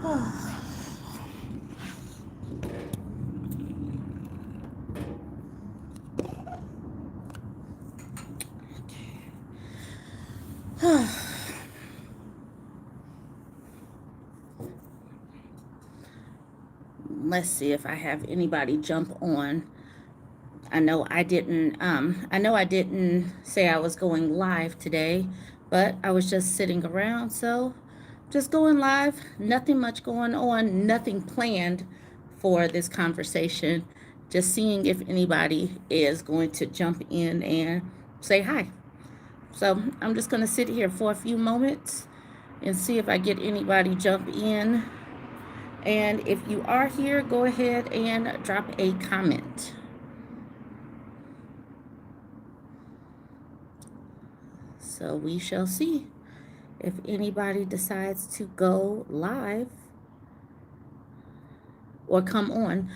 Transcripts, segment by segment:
Let's see if I have anybody jump on. I know I didn't say I was going live today, but I was just sitting around, so just going live. Nothing much going on, nothing planned for this conversation. Just seeing if anybody is going to jump in and say hi. So I'm just going to sit here for a few moments and see if I get anybody jump in. And if you are here, go ahead and drop a comment. So we shall see if anybody decides to go live or come on.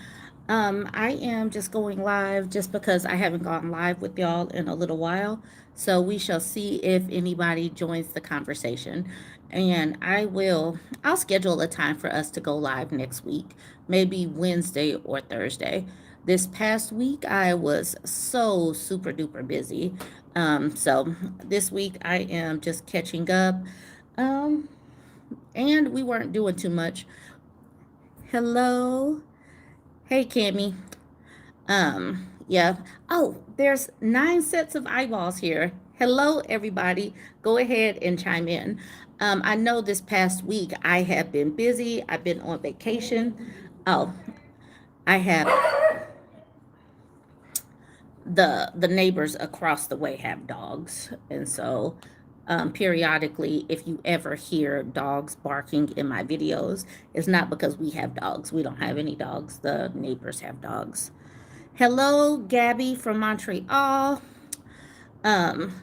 I am just going live just because I haven't gone live with y'all in a little while. So we shall see if anybody joins the conversation. And I'll schedule a time for us to go live next week, maybe Wednesday or Thursday. This past week, I was so super duper busy. So this week, I am just catching up. Um, and we weren't doing too much. Hello. Hey, Cammy. Yeah. Oh, there's 9 sets of eyeballs here. Hello, everybody. Go ahead and chime in. I know this past week I have been busy. I've been on vacation. Oh, I have the neighbors across the way have dogs, and so periodically, if you ever hear dogs barking in my videos, it's not because we have dogs. We don't have any dogs. The neighbors have dogs. Hello, Gabby from Montreal.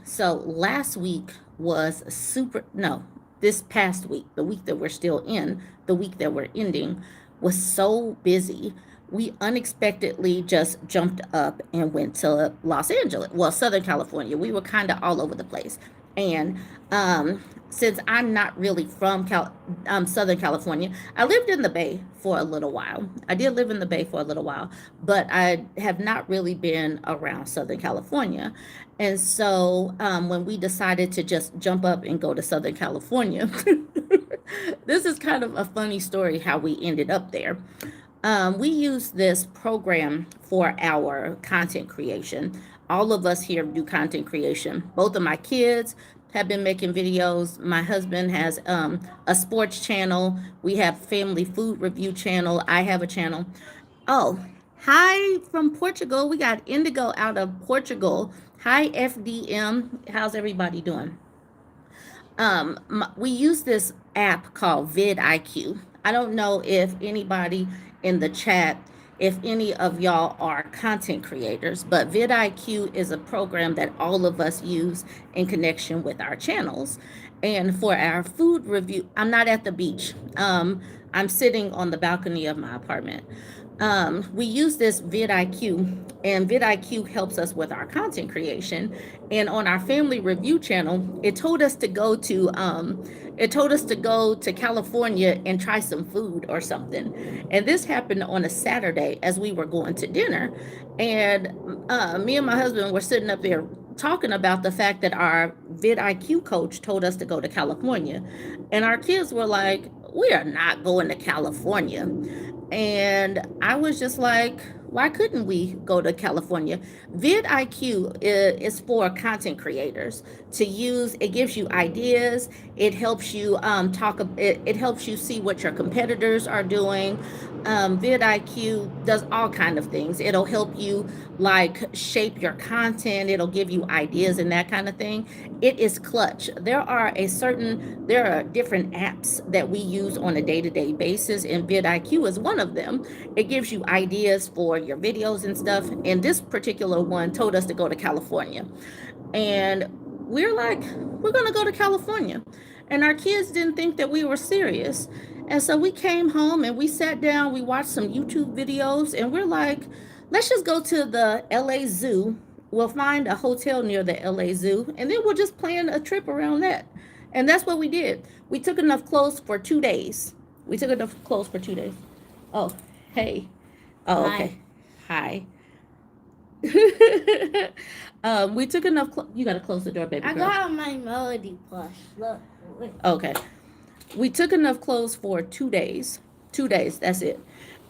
So last week was super, no, this past week, the week that we're still in, the week that we're ending, was so busy. We unexpectedly just jumped up and went to Los Angeles, well, Southern California. We were kind of all over the place. And since I'm not really from Southern California, I lived in the Bay for a little while. I did live in the Bay for a little while, but I have not really been around Southern California. And so when we decided to just jump up and go to Southern California, this is kind of a funny story how we ended up there. We use this program for our content creation. All of us here do content creation. Both of my kids have been making videos. My husband has a sports channel. We have family food review channel. I have a channel. Oh, hi from Portugal. We got Indigo out of Portugal. Hi, FDM. How's everybody doing? We use this app called vidIQ. I don't know if anybody in the chat, if any of y'all are content creators, but vidIQ is a program that all of us use in connection with our channels. And for our food review, I'm not at the beach. I'm sitting on the balcony of my apartment. We use this vidIQ, and vidIQ helps us with our content creation. And on our family review channel, it told us to go to California and try some food or something. And this happened on a Saturday as we were going to dinner. And me and my husband were sitting up there talking about the fact that our vidIQ coach told us to go to California. And our kids were like, we are not going to California. And I was just like, why couldn't we go to California? vidIQ is for content creators to use. It gives you ideas. It helps you it helps you see what your competitors are doing. vidIQ does all kind of things. It'll help you like shape your content. It'll give you ideas and that kind of thing. It is clutch. There are different apps that we use on a day-to-day basis, and vidIQ is one of them. It gives you ideas for your videos and stuff. And this particular one told us to go to California. And we're like, we're going to go to California. And our kids didn't think that we were serious. And so we came home and we sat down, we watched some YouTube videos, and we're like, let's just go to the LA Zoo. We'll find a hotel near the LA Zoo, and then we'll just plan a trip around that. And that's what we did. We took enough clothes for 2 days. We took enough clothes for 2 days. Oh, hey. Oh, Hi. okay. Hi. We took enough. You gotta close the door, baby I girl. got my Melody plush. Look. Wait. Okay. We took enough clothes for 2 days. 2 days. That's it.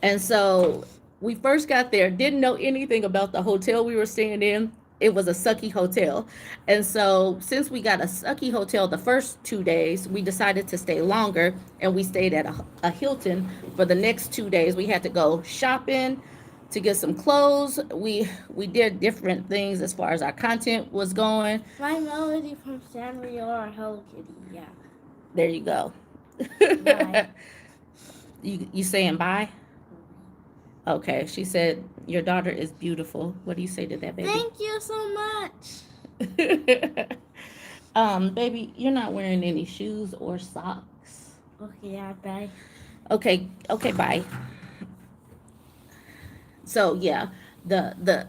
And so we first got there, didn't know anything about the hotel we were staying in. It was a sucky hotel. And so, since we got a sucky hotel the first 2 days, we decided to stay longer and we stayed at a Hilton for the next 2 days. We had to go shopping to get some clothes. We did different things as far as our content was going. My Melody from Sanrio or Hello Kitty. Yeah. There you go. Bye. You saying bye? Okay, she said your daughter is beautiful. What do you say to that, baby? Thank you so much. Baby, you're not wearing any shoes or socks. Okay, yeah, bye. Okay, okay, bye. So yeah, the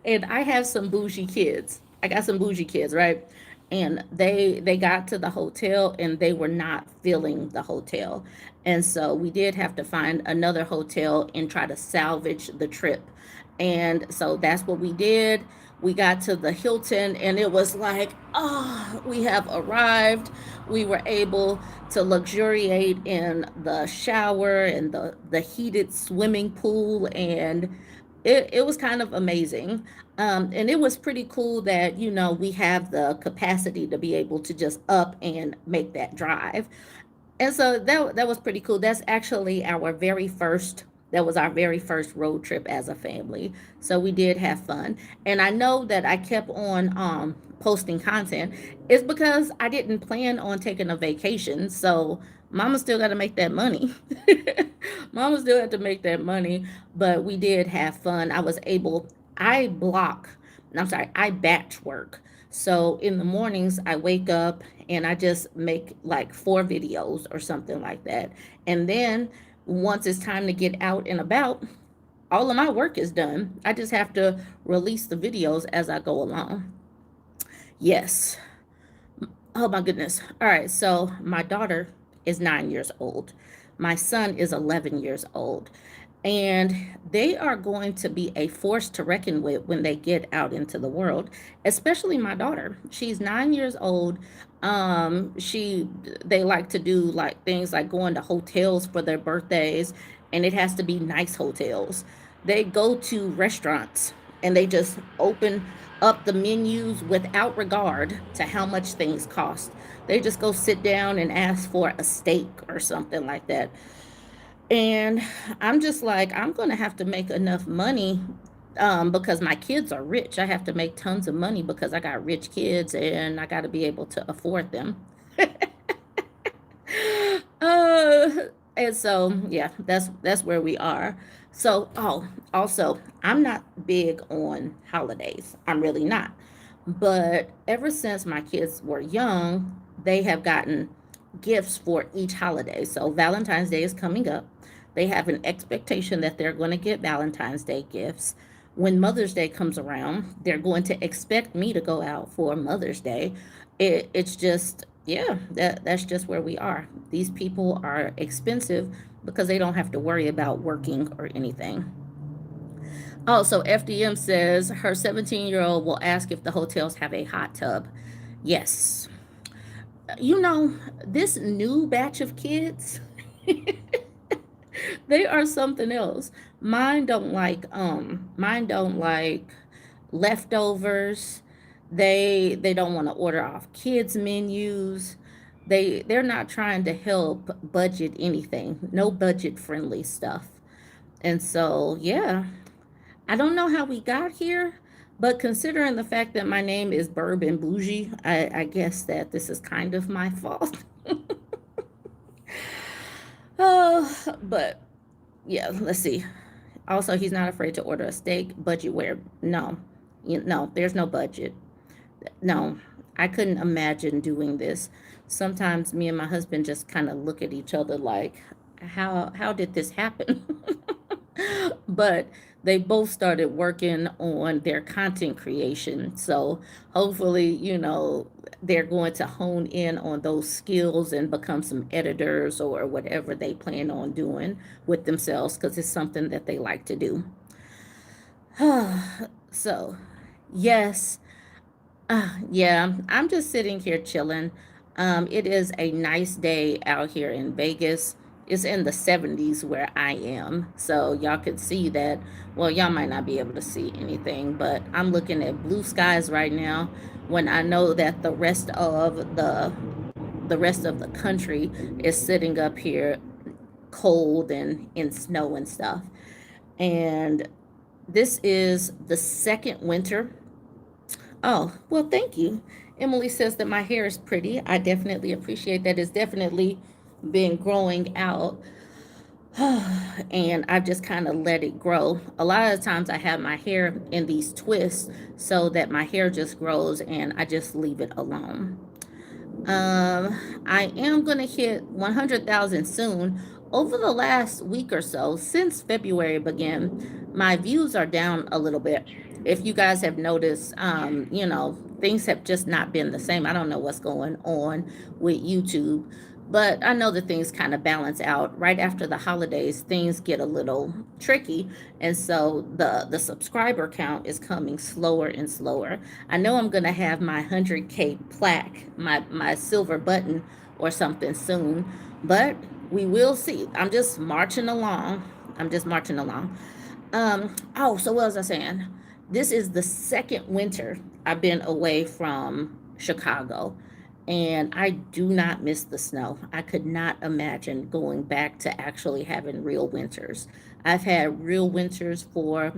and I have some bougie kids. I got some bougie kids, right? And they got to the hotel and they were not feeling the hotel. And so we did have to find another hotel and try to salvage the trip. And so that's what we did. We got to the Hilton and it was like, oh, we have arrived. We were able to luxuriate in the shower and the heated swimming pool, and it was kind of amazing. And it was pretty cool that, we have the capacity to be able to just up and make that drive. And so that was pretty cool. That was our very first road trip as a family. So we did have fun. And I know that I kept on posting content. It's because I didn't plan on taking a vacation. So mama still got to make that money. Mama still had to make that money, but we did have fun. I block, I'm sorry, I batch work. So in the mornings, I wake up and I just make like 4 videos or something like that. And then once it's time to get out and about, all of my work is done. I just have to release the videos as I go along. Yes. Oh my goodness. All right. So my daughter is 9 years old. My son is 11 years old. And they are going to be a force to reckon with when they get out into the world, especially my daughter. She's 9 years old. They like to do like things like going to hotels for their birthdays, and it has to be nice hotels. They go to restaurants and they just open up the menus without regard to how much things cost. They just go sit down and ask for a steak or something like that. And I'm just like, I'm going to have to make enough money because my kids are rich. I have to make tons of money because I got rich kids and I got to be able to afford them. uh, and so, yeah, that's where we are. So, oh, also, I'm not big on holidays. I'm really not. But ever since my kids were young, they have gotten gifts for each holiday. So Valentine's Day is coming up. They have an expectation that they're going to get Valentine's Day gifts. When Mother's Day comes around, they're going to expect me to go out for Mother's Day. It's just, yeah, that's just where we are. These people are expensive because they don't have to worry about working or anything. Also, FDM says her 17-year-old will ask if the hotels have a hot tub. Yes. You know, this new batch of kids, they are something else. Mine don't like leftovers. They don't want to order off kids menus. They're not trying to help budget anything. No budget friendly stuff. And so, yeah, I don't know how we got here, but considering the fact that my name is BurbNBougie, I guess that this is kind of my fault. But yeah, let's see. Also, he's not afraid to order a steak. Budget where? No, no, there's no budget. No, I couldn't imagine doing this. Sometimes me and my husband just kind of look at each other like, how did this happen? But they both started working on their content creation. So hopefully, they're going to hone in on those skills and become some editors or whatever they plan on doing with themselves because it's something that they like to do. So, yes, yeah, I'm just sitting here chilling. It is a nice day out here in Vegas. It's in the 70s where I am. So y'all could see that. Well, y'all might not be able to see anything, but I'm looking at blue skies right now when I know that the rest of the country is sitting up here cold and in snow and stuff. And this is the second winter. Oh, well, thank you. Emily says that my hair is pretty. I definitely appreciate that. It's definitely been growing out, and I've just kind of let it grow. A lot of times I have my hair in these twists so that my hair just grows and I just leave it alone. I am going to hit 100,000 soon. Over the last week or so, since February began, my views are down a little bit. If you guys have noticed, things have just not been the same. I don't know what's going on with YouTube, but I know that things kind of balance out. Right after the holidays, things get a little tricky, and so the subscriber count is coming slower and slower. I know I'm gonna have my 100K plaque, my silver button or something soon, but we will see. I'm just marching along. I'm just marching along. So what was I saying? This is the second winter I've been away from Chicago, and I do not miss the snow. I could not imagine going back to actually having real winters. I've had real winters for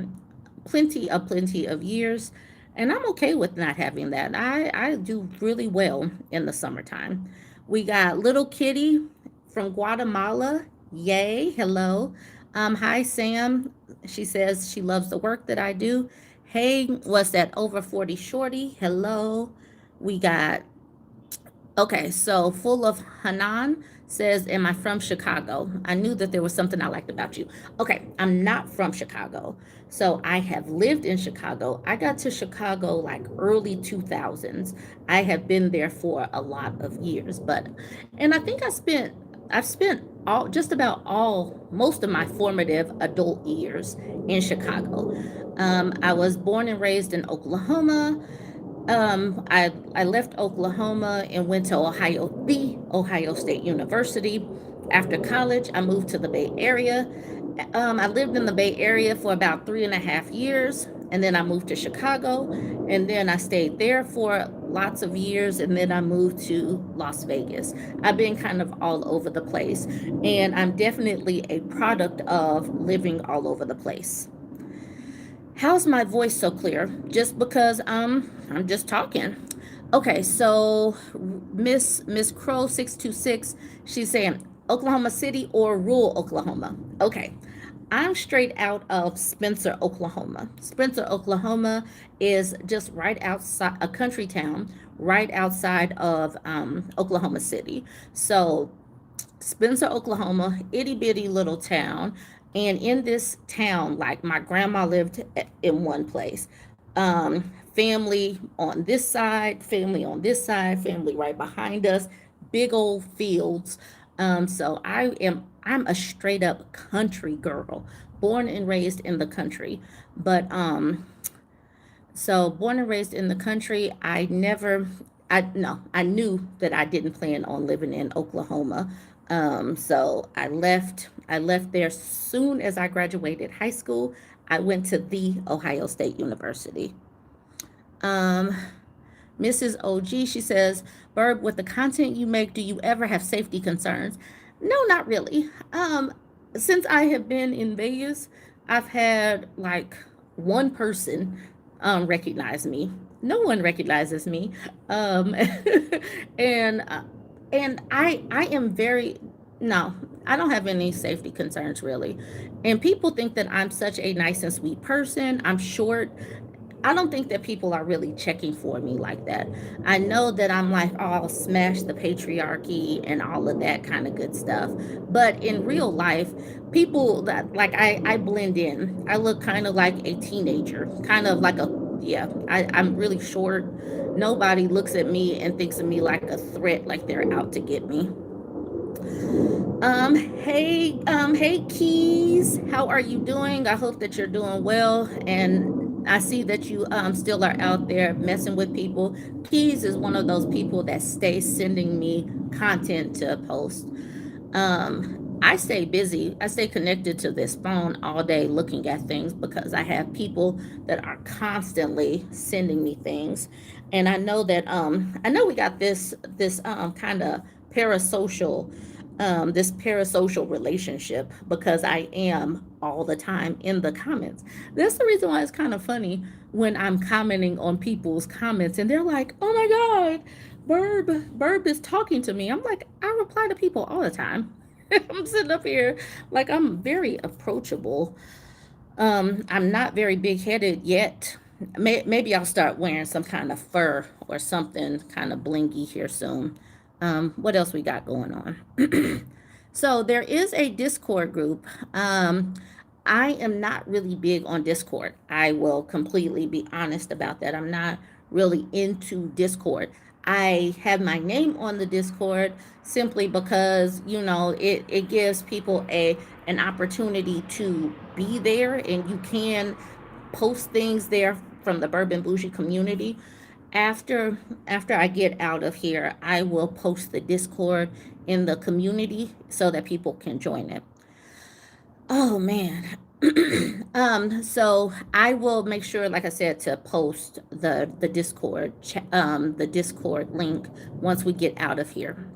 plenty of years, and I'm okay with not having that. I do really well in the summertime. We got little Kitty from Guatemala. Yay, hello. Hi Sam. She says she loves the work that I do. Hey, what's that over 40 shorty? Hello. We got Okay, so Full of Hanan says, am I from Chicago? I knew that there was something I liked about you. Okay, I'm not from Chicago. So I have lived in Chicago. I got to Chicago like early 2000s. I have been there for a lot of years, and I think I've spent all just about all most of my formative adult years in Chicago. I was born and raised in Oklahoma. I left Oklahoma and went to the Ohio State University. After college, I moved to the Bay Area. I lived in the Bay Area for about 3.5 years, and then I moved to Chicago, and then I stayed there for lots of years, and then I moved to Las Vegas. I've been kind of all over the place, and I'm definitely a product of living all over the place. How's my voice so clear? Just because I'm just talking. Okay, so Miss Crow 626, she's saying Oklahoma City or rural Oklahoma. Okay. I'm straight out of Spencer, Oklahoma. Spencer, Oklahoma is just right outside a country town, right outside of Oklahoma City. So Spencer, Oklahoma, itty bitty little town. And in this town, like my grandma lived in one place. Family on this side, family on this side, family right behind us, big old fields. So I'm a straight up country girl, born and raised in the country. But so born and raised in the country, I never, I no, I knew that I didn't plan on living in Oklahoma. So I left there soon as I graduated high school. I went to the Ohio State University. Um, Mrs. OG, she says, Burb, with the content you make, do you ever have safety concerns? No, not really. Since I have been in Vegas, I've had like one person recognize me. No one recognizes me. Um, and and I am very no, I don't have any safety concerns really. And people think that I'm such a nice and sweet person. I'm short. I don't think that people are really checking for me like that. I know that I'm like, oh, I'll smash the patriarchy and all of that kind of good stuff. But in real life, people that like I blend in. I look kind of like a teenager, kind of like a yeah. I'm really short. Nobody looks at me and thinks of me like a threat, like they're out to get me. Hey, Keys, how are you doing? I hope that you're doing well. And I see that you still are out there messing with people. Keys is one of those people that stays sending me content to post. I stay busy. I stay connected to this phone all day looking at things because I have people that are constantly sending me things. And I know we got this kind of parasocial this parasocial relationship because I am all the time in the comments. That's the reason why it's kind of funny when I'm commenting on people's comments and they're like, "Oh my god, Burb is talking to me." I'm like, I reply to people all the time. I'm sitting up here like I'm very approachable. I'm not very big headed yet. Maybe I'll start wearing some kind of fur or something kind of blingy here soon. What else we got going on? So there is a Discord group. I am not really big on Discord. I will completely be honest about that. I'm not really into Discord. I have my name on the Discord simply because, you know, it gives people an opportunity to be there and you can post things there from the BurbNBougie community. After I get out of here, I will post the Discord in the community so that people can join it. Oh man. So I will make sure, like I said, to post the Discord link once we get out of here.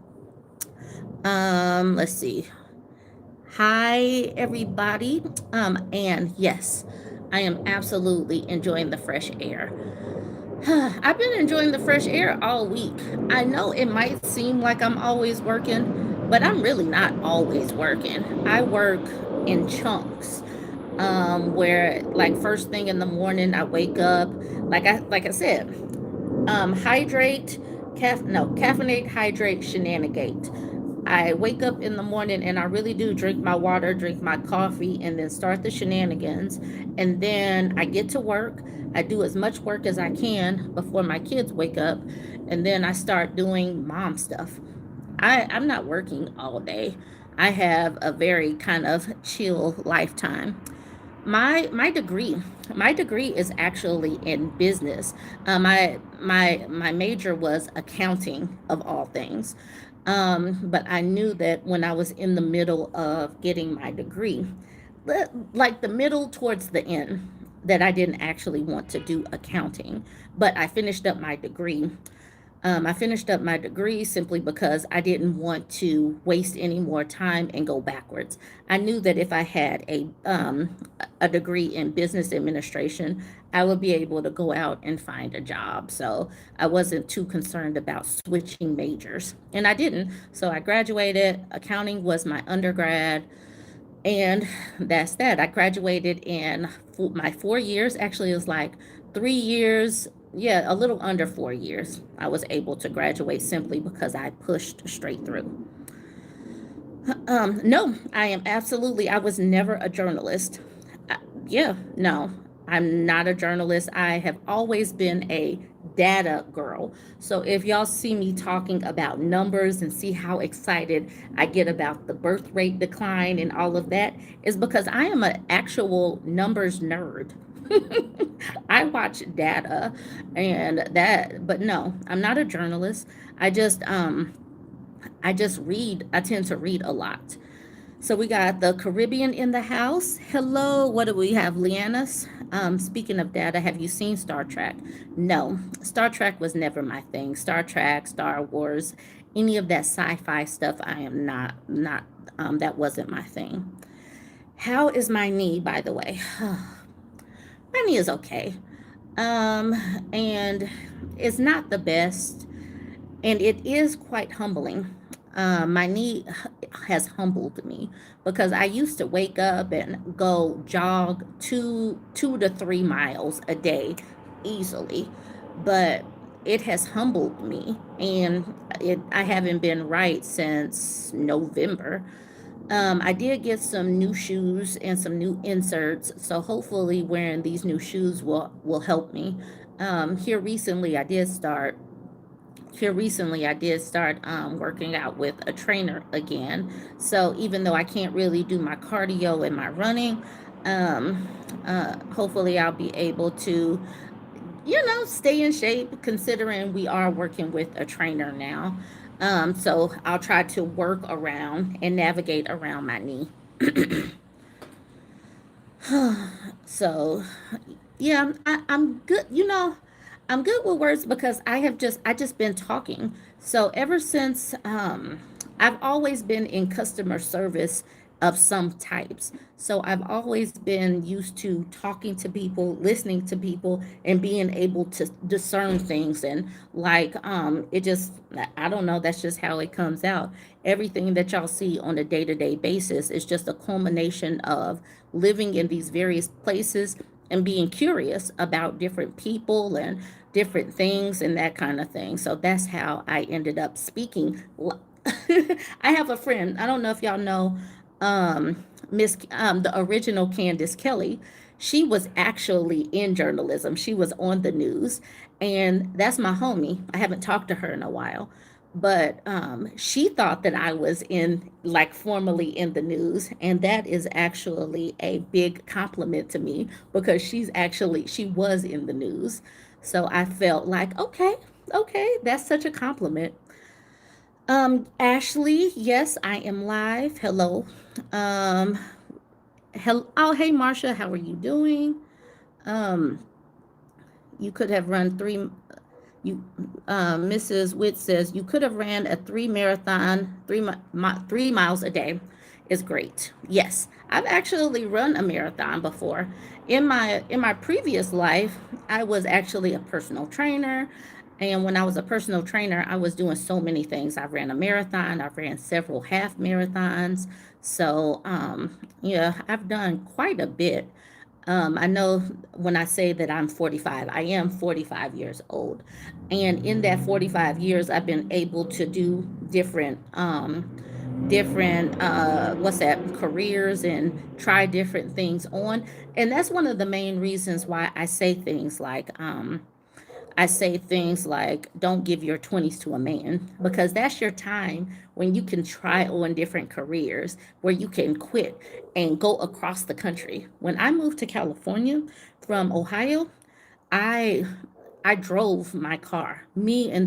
Let's see. Hi, everybody. And yes, I am absolutely enjoying the fresh air. I've been enjoying the fresh air all week. I know it might seem like I'm always working, but I'm really not always working. I work in chunks. Where like first thing in the morning I wake up, like I said, hydrate, caffeinate, hydrate, shenanigate. I wake up in the morning and I really do drink my water, drink my coffee, and then start the shenanigans. And then I get to work. I do as much work as I can before my kids wake up. And then I start doing mom stuff. I'm not working all day. I have a very kind of chill lifetime. My degree is actually in business. My major was accounting of all things. But I knew that when I was in the middle of getting my degree, like the middle towards the end, that I didn't actually want to do accounting. But I finished up my degree simply because I didn't want to waste any more time and go backwards. I knew that if I had a degree in business administration, I would be able to go out and find a job. So I wasn't too concerned about switching majors, and I didn't. So I graduated. Accounting was my undergrad. And that's that. I graduated in my 4 years. Actually, it was like 3 years. Yeah, a little under 4 years. I was able to graduate simply because I pushed straight through. No, I am absolutely, I was never a journalist. Yeah, no, I'm not a journalist. I have always been a data girl. So if y'all see me talking about numbers and see how excited I get about the birth rate decline and all of that, is because I am an actual numbers nerd. I watch data and that, but no, I'm not a journalist. I just I just read. I tend to read a lot. So we got the Caribbean in the house. Hello, what do we have? Leanna's. Speaking of data, have you seen Star Trek? No, Star Trek was never my thing. Star Trek, Star Wars, any of that sci-fi stuff, I am not. That wasn't my thing. How is my knee, by the way? My knee is okay. Um, and it's not the best, and it is quite humbling. My knee has humbled me because I used to wake up and go jog 2 to 3 miles a day easily, but it has humbled me, and I haven't been right since November. I did get some new shoes and some new inserts, so hopefully wearing these new shoes will help me. Here recently, I did start. Here recently, I did start working out with a trainer again. So even though I can't really do my cardio and my running, um, hopefully I'll be able to, stay in shape. Considering we are working with a trainer now, so I'll try to work around and navigate around my knee. So yeah, I'm good. I'm good with words because I just been talking. So ever since I've always been in customer service of some types. So I've always been used to talking to people, listening to people, and being able to discern things. And like it just, I don't know, that's just how it comes out. Everything that y'all see on a day-to-day basis is just a culmination of living in these various places and being curious about different people and different things and that kind of thing. So that's how I ended up speaking. I have a friend. I don't know if y'all know the original Candace Kelly. She was actually in journalism. She was on the news, and that's my homie. I haven't talked to her in a while, but she thought that I was in, like, formally in the news, and that is actually a big compliment to me because she was in the news. So I felt like, okay, okay, that's such a compliment. Ashley, yes, I am live. Hello. Um, oh, hey, Marsha, how are you doing? Um, you could have run three. You, Mrs. Witt says you could have ran a three marathon, 3 miles a day. Is great. Yes, I've actually run a marathon before. In my previous life, I was actually a personal trainer, and when I was a personal trainer, I was doing so many things. I ran a marathon. I ran several half marathons. So yeah, I've done quite a bit. I know when I say that I'm 45, I am 45 years old. And in that 45 years, I've been able to do what's that, careers, and try different things on. And that's one of the main reasons why I say things like, don't give your 20s to a man, because that's your time when you can try on different careers, where you can quit and go across the country. When I moved to California from Ohio, I I drove my car. Me and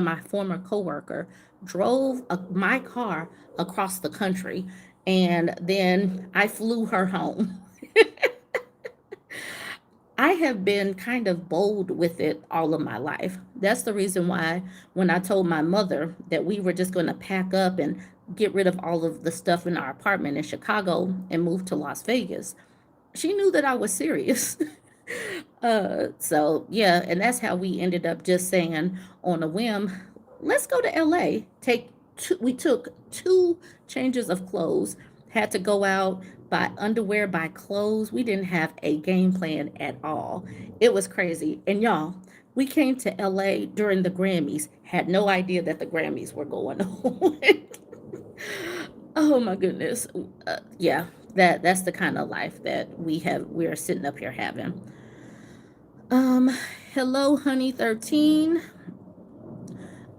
my former coworker drove my car across the country, and then I flew her home. I have been kind of bold with it all of my life. That's the reason why when I told my mother that we were just going to pack up and get rid of all of the stuff in our apartment in Chicago and move to Las Vegas, she knew that I was serious. So yeah, and that's how we ended up just saying on a whim, let's go to LA. We took 2 changes of clothes, had to go out, buy underwear, buy clothes. We didn't have a game plan at all. It was crazy. And y'all, we came to LA during the Grammys, had no idea that the Grammys were going on. Oh my goodness. Yeah, that's the kind of life that we're sitting up here having. Um, Hello, honey 13.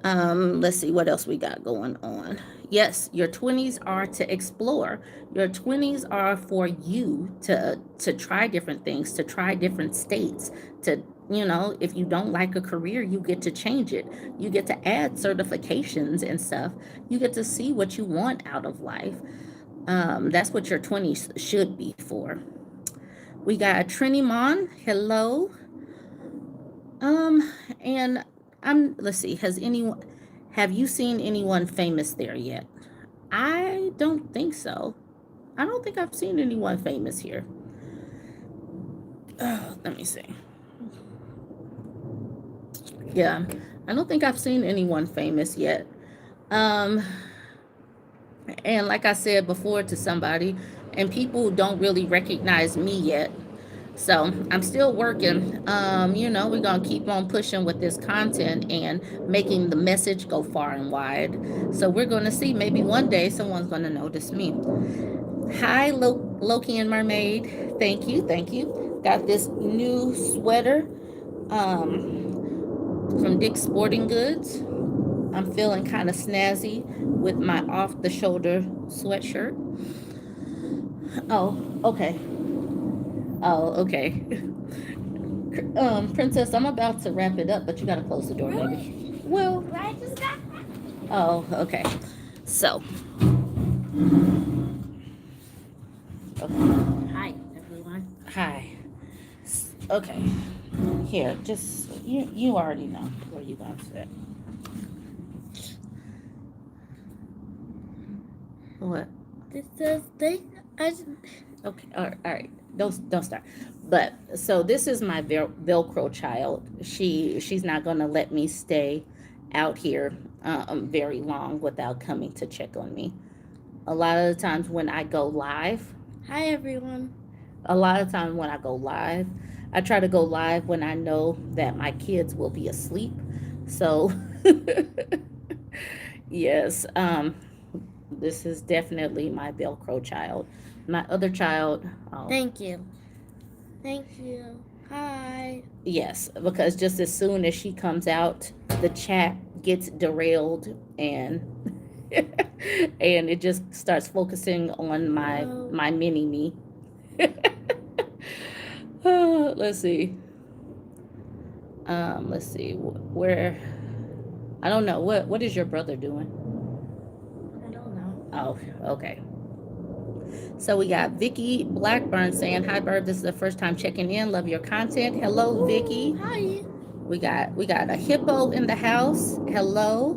Let's see what else we got going on. Yes, your 20s are to explore. Your 20s are for you to try different things, to try different states, to, if you don't like a career, you get to change it. You get to add certifications and stuff. You get to see what you want out of life. That's what your 20s should be for. We got Trini Mon. Hello. Um, and let's see, have you seen anyone famous there yet? I don't think so. I don't think I've seen anyone famous here. Let me see. Yeah, I don't think I've seen anyone famous yet. Um, and like I said before to somebody, and people don't really recognize me yet. So I'm still working. We're gonna keep on pushing with this content and making the message go far and wide. So we're gonna see. Maybe one day someone's gonna notice me. Hi, Loki and Mermaid. Thank you, thank you. Got this new sweater from Dick's Sporting Goods. I'm feeling kind of snazzy with my off-the-shoulder sweatshirt. Oh, okay. Oh, okay. Princess, I'm about to wrap it up, but you gotta close the door, baby. Well, I just got. oh, okay. So, okay. Hi, everyone. Hi. Okay. Here, just you already know where you gonna sit. What? This is thing. Okay. All right. Don't start. But so this is my Velcro child. She's not gonna let me stay out here very long without coming to check on me. A lot of the times when I go live, Hi, everyone. a lot of times when I go live, I try to go live when I know that my kids will be asleep. So yes, this is definitely my Velcro child. My other child, oh, Thank you. Thank you. Hi. yes, because just as soon as she comes out, the chat gets derailed and and it just starts focusing on my mini me. Let's see. Let's see where. I don't know what is your brother doing. I don't know. Oh, okay. So we got Vicky Blackburn saying, "Hi, Burb. This is the first time checking in. Love your content. Hello, Vicky. Hi. We got a hippo in the house. Hello."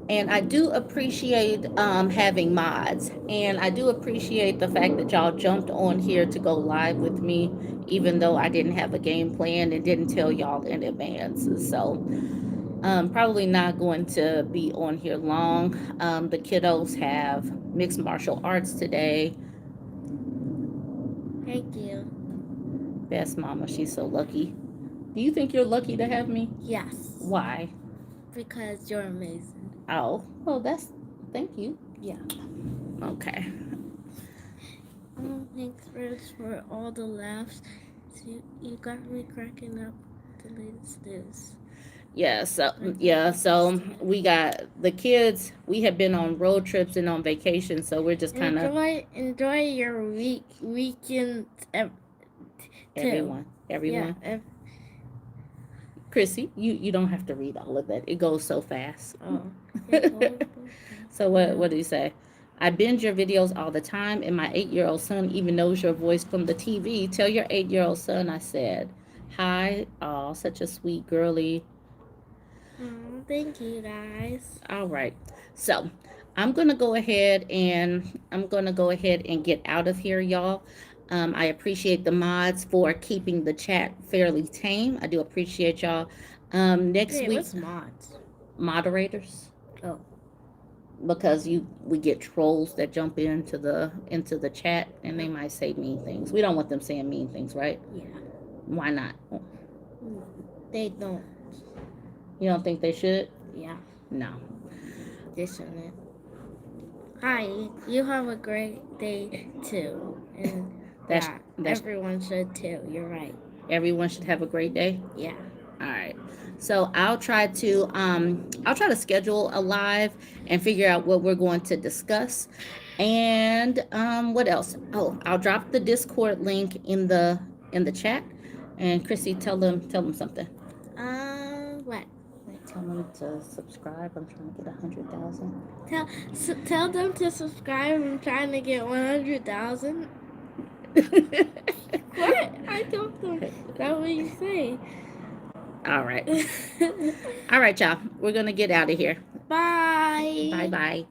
And I do appreciate having mods, and I do appreciate the fact that y'all jumped on here to go live with me, even though I didn't have a game plan and didn't tell y'all in advance. So probably not going to be on here long. The kiddos have mixed martial arts today. Thank you. Best mama, she's so lucky. Do you think you're lucky to have me? Yes. Why? Because you're amazing. Oh, well, thank you. Yeah. Okay. Thanks for all the laughs. You got me cracking up the latest news. So we got the kids. We have been on road trips and on vacation, so we're just kind of enjoy your weekend. everyone. Yeah. Chrissy, you don't have to read all of that. It goes so fast. Oh. So what do you say? I binge your videos all the time, and my 8-year-old son even knows your voice from the TV. Tell your 8-year-old son I said hi. Oh, such a sweet girly. Oh, thank you guys. All right. So I'm gonna go ahead and get out of here, y'all. I appreciate the mods for keeping the chat fairly tame. I do appreciate y'all. Next week, what's mods? Moderators. Oh. Because we get trolls that jump into the chat and they might say mean things. We don't want them saying mean things, right? Yeah. Why not? They don't. You don't think they should? Yeah. No. They shouldn't. Hi, you have a great day too. And that's everyone should too. You're right. Everyone should have a great day? Yeah. All right. So I'll try to schedule a live and figure out what we're going to discuss. And what else? Oh, I'll drop the Discord link in the chat. And Chrissy, tell them something. What? Tell them to subscribe. I'm trying to get 100,000. Tell them to subscribe. I'm trying to get 100,000. What? I told them. That's what you say. All right. All right, y'all. We're gonna get out of here. Bye. Bye.